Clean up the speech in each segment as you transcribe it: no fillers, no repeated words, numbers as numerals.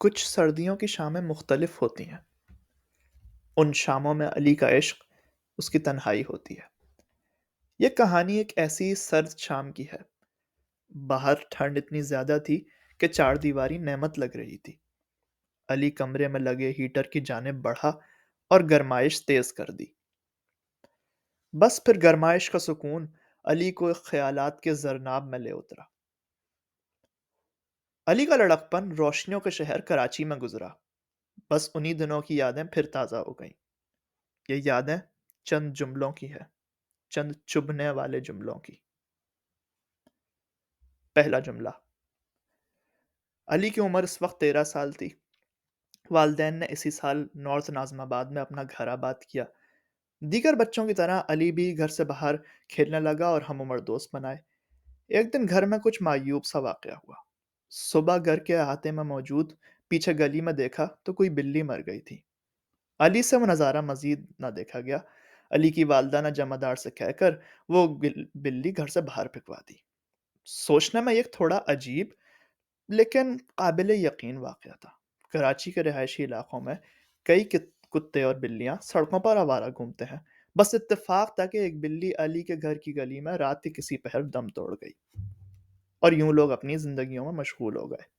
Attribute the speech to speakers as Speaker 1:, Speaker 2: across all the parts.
Speaker 1: کچھ سردیوں کی شامیں مختلف ہوتی ہیں۔ ان شاموں میں علی کا عشق، اس کی تنہائی ہوتی ہے۔ یہ کہانی ایک ایسی سرد شام کی ہے۔ باہر ٹھنڈ اتنی زیادہ تھی کہ چار دیواری نعمت لگ رہی تھی۔ علی کمرے میں لگے ہیٹر کی جانب بڑھا اور گرمائش تیز کر دی۔ بس پھر گرمائش کا سکون علی کو ایک خیالات کے زرناب میں لے اترا۔ علی کا لڑکپن روشنیوں کے شہر کراچی میں گزرا۔ بس انہی دنوں کی یادیں پھر تازہ ہو گئیں۔ یہ یادیں چند جملوں کی ہے، چند چبھنے والے جملوں کی۔ پہلا جملہ۔ علی کی عمر اس وقت 13 سال تھی۔ والدین نے اسی سال نارتھ ناظم آباد میں اپنا گھر آباد کیا۔ دیگر بچوں کی طرح علی بھی گھر سے باہر کھیلنے لگا اور ہم عمر دوست بنائے۔ ایک دن گھر میں کچھ معیوب سا واقعہ ہوا۔ صبح گھر کے احاطے میں موجود پیچھے گلی میں دیکھا تو کوئی بلی مر گئی تھی۔ علی سے وہ نظارہ مزید نہ دیکھا گیا۔ علی کی والدہ نے جمعدار سے کہہ کر وہ بلی گھر سے باہر پھینکوا دی۔ سوچنے میں یہ تھوڑا عجیب لیکن قابل یقین واقعہ تھا۔ کراچی کے رہائشی علاقوں میں کئی کتے اور بلیاں سڑکوں پر آوارہ گھومتے ہیں۔ بس اتفاق تھا کہ ایک بلی علی کے گھر کی گلی میں رات کے کسی پہر دم توڑ گئی اور یوں لوگ اپنی زندگیوں میں مشغول ہو گئے۔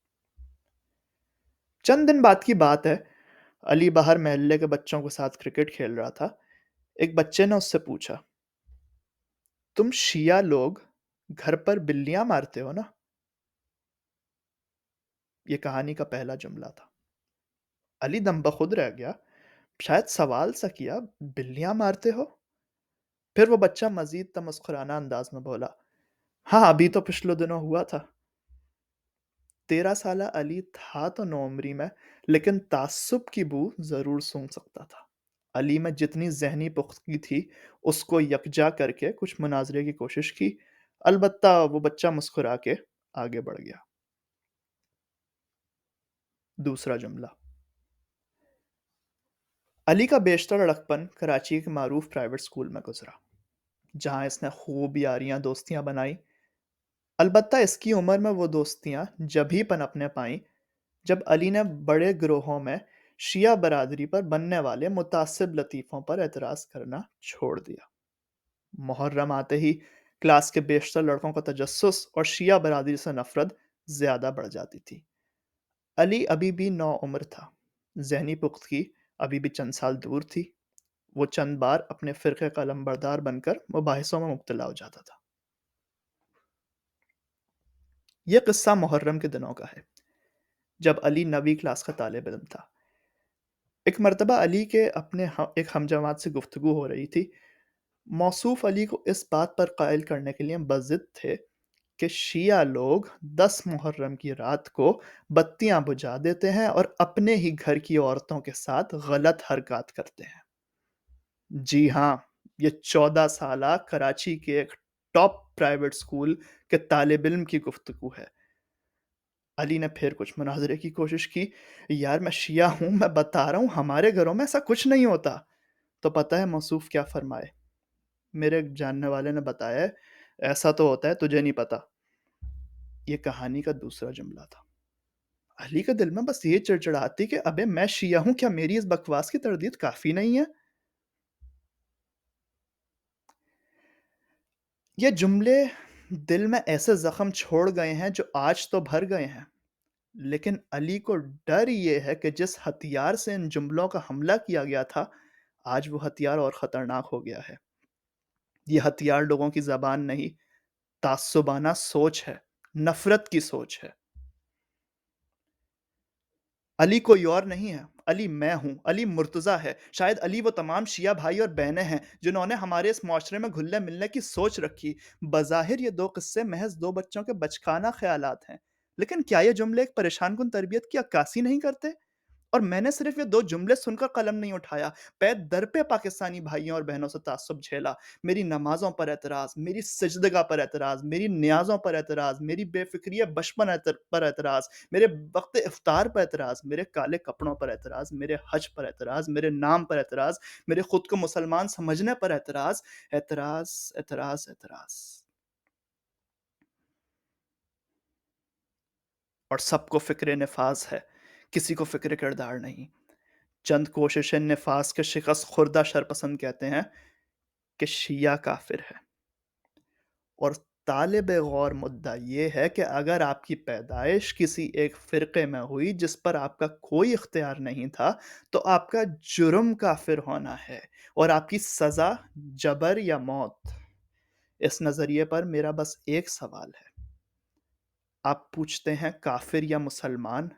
Speaker 1: چند دن بعد کی بات ہے، علی باہر محلے کے بچوں کے ساتھ کرکٹ کھیل رہا تھا۔ ایک بچے نے اس سے پوچھا، تم شیعہ لوگ گھر پر بلیاں مارتے ہو نا؟ یہ کہانی کا پہلا جملہ تھا۔ علی دم بخود رہ گیا، شاید سوال سا کیا، بلیاں مارتے ہو؟ پھر وہ بچہ مزید تمسخرانہ انداز میں بولا، ہاں ابھی تو پچھلے دنوں ہوا تھا۔ 13 سالہ علی تھا تو نوعمری میں، لیکن تعصب کی بو ضرور سونگھ سکتا تھا۔ علی میں جتنی ذہنی پختگی تھی اس کو یکجا کر کے کچھ مناظرے کی کوشش کی، البتہ وہ بچہ مسکرا کے آگے بڑھ گیا۔ دوسرا جملہ۔ علی کا بیشتر لڑکپن کراچی کے معروف پرائیویٹ اسکول میں گزرا، جہاں اس نے خوب یاریاں دوستیاں بنائی۔ البتہ اس کی عمر میں وہ دوستیاں جبھی پنپنے پائیں جب علی نے بڑے گروہوں میں شیعہ برادری پر بننے والے متعصب لطیفوں پر اعتراض کرنا چھوڑ دیا۔ محرم آتے ہی کلاس کے بیشتر لڑکوں کا تجسس اور شیعہ برادری سے نفرت زیادہ بڑھ جاتی تھی۔ علی ابھی بھی نوعمر تھا، ذہنی پختگی ابھی بھی چند سال دور تھی۔ وہ چند بار اپنے فرقے کا علمبردار بن کر مباحثوں میں مبتلا ہو جاتا تھا۔ یہ قصہ محرم کے دنوں کا ہے، جب علی 9ویں کلاس کا طالب علم تھا۔ ایک مرتبہ علی کے اپنے ایک ہم جماعت سے گفتگو ہو رہی تھی۔ موصوف علی کو اس بات پر قائل کرنے کے لیے بضد تھے کہ شیعہ لوگ 10 محرم کی رات کو بتیاں بجھا دیتے ہیں اور اپنے ہی گھر کی عورتوں کے ساتھ غلط حرکات کرتے ہیں۔ جی ہاں، یہ 14 سالہ کراچی کے ایک ٹاپ پرائیویٹ اسکول کے طالب علم کی گفتگو ہے۔ علی نے پھر کچھ مناظرے کی کوشش کی، یار میں شیعہ ہوں، میں بتا رہا ہوں ہمارے گھروں میں ایسا کچھ نہیں ہوتا۔ تو پتہ ہے موصوف کیا فرمائے؟ میرے جاننے والے نے بتایا ایسا تو ہوتا ہے، تجھے نہیں پتا۔ یہ کہانی کا دوسرا جملہ تھا۔ علی کے دل میں بس یہ چڑچڑاتی کہ ابے میں شیعہ ہوں، کیا میری اس بکواس کی تردید کافی نہیں ہے؟ یہ جملے دل میں ایسے زخم چھوڑ گئے ہیں جو آج تو بھر گئے ہیں، لیکن علی کو ڈر یہ ہے کہ جس ہتھیار سے ان جملوں کا حملہ کیا گیا تھا، آج وہ ہتھیار اور خطرناک ہو گیا ہے۔ یہ ہتھیار لوگوں کی زبان نہیں، تعصبانہ سوچ ہے، نفرت کی سوچ ہے۔ علی کوئی اور نہیں ہے، علی میں ہوں، علی مرتضیٰ ہے۔ شاید علی وہ تمام شیعہ بھائی اور بہنیں ہیں جنہوں نے ہمارے اس معاشرے میں گھلنے ملنے کی سوچ رکھی۔ بظاہر یہ 2 قصے محض 2 بچوں کے بچگانہ خیالات ہیں، لیکن کیا یہ جملے ایک پریشان کن تربیت کی عکاسی نہیں کرتے؟ اور میں نے صرف یہ 2 جملے سن کر قلم نہیں اٹھایا، پے در پہ پاکستانی بھائیوں اور بہنوں سے تعصب جھیلا۔ میری نمازوں پر اعتراض، میری سجدگاہ پر اعتراض، میری نیازوں پر اعتراض، میری بے فکری بچپن پر اعتراض، میرے وقت افطار پر اعتراض، میرے کالے کپڑوں پر اعتراض، میرے حج پر اعتراض، میرے نام پر اعتراض، میرے خود کو مسلمان سمجھنے پر اعتراض، اعتراض اعتراض اعتراض۔ اور سب کو فکر نفاذ ہے کسی کو فکر کردار نہیں۔ چند کوششیں نفاس کے شکست خوردہ شرپسند کہتے ہیں کہ شیعہ کافر ہے، اور طالب غور مدعا یہ ہے کہ اگر آپ کی پیدائش کسی ایک فرقے میں ہوئی جس پر آپ کا کوئی اختیار نہیں تھا تو آپ کا جرم کافر ہونا ہے اور آپ کی سزا جبر یا موت۔ اس نظریے پر میرا بس ایک سوال ہے، آپ پوچھتے ہیں کافر یا مسلمان؟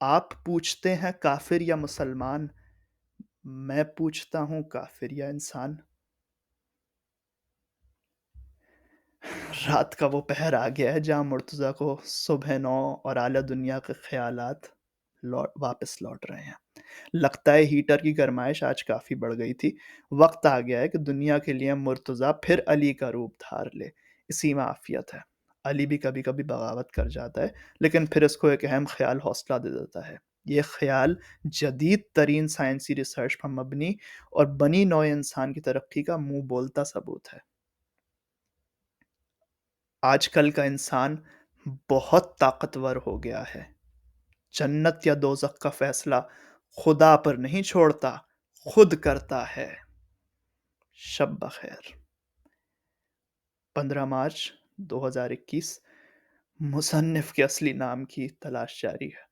Speaker 1: آپ پوچھتے ہیں کافر یا مسلمان؟ میں پوچھتا ہوں کافر یا انسان؟ رات کا وہ پہر آ گیا ہے جہاں مرتضیٰ کو صبح 9 اور اعلیٰ دنیا کے خیالات واپس لوٹ رہے ہیں۔ لگتا ہے ہیٹر کی گرمائش آج کافی بڑھ گئی تھی۔ وقت آ گیا ہے کہ دنیا کے لیے مرتضیٰ پھر علی کا روپ دھار لے۔ اسی میں عافیت ہے۔ علی بھی کبھی کبھی بغاوت کر جاتا ہے، لیکن پھر اس کو ایک اہم خیال حوصلہ دے دیتا ہے۔ یہ خیال جدید ترین سائنسی ریسرچ پر مبنی اور بنی نوع انسان کی ترقی کا منہ بولتا ثبوت ہے۔ آج کل کا انسان بہت طاقتور ہو گیا ہے۔ جنت یا دوزخ کا فیصلہ خدا پر نہیں چھوڑتا، خود کرتا ہے۔ شب بخیر۔ 15 مارچ 2021۔ مصنف کے اصلی نام کی تلاش جاری ہے۔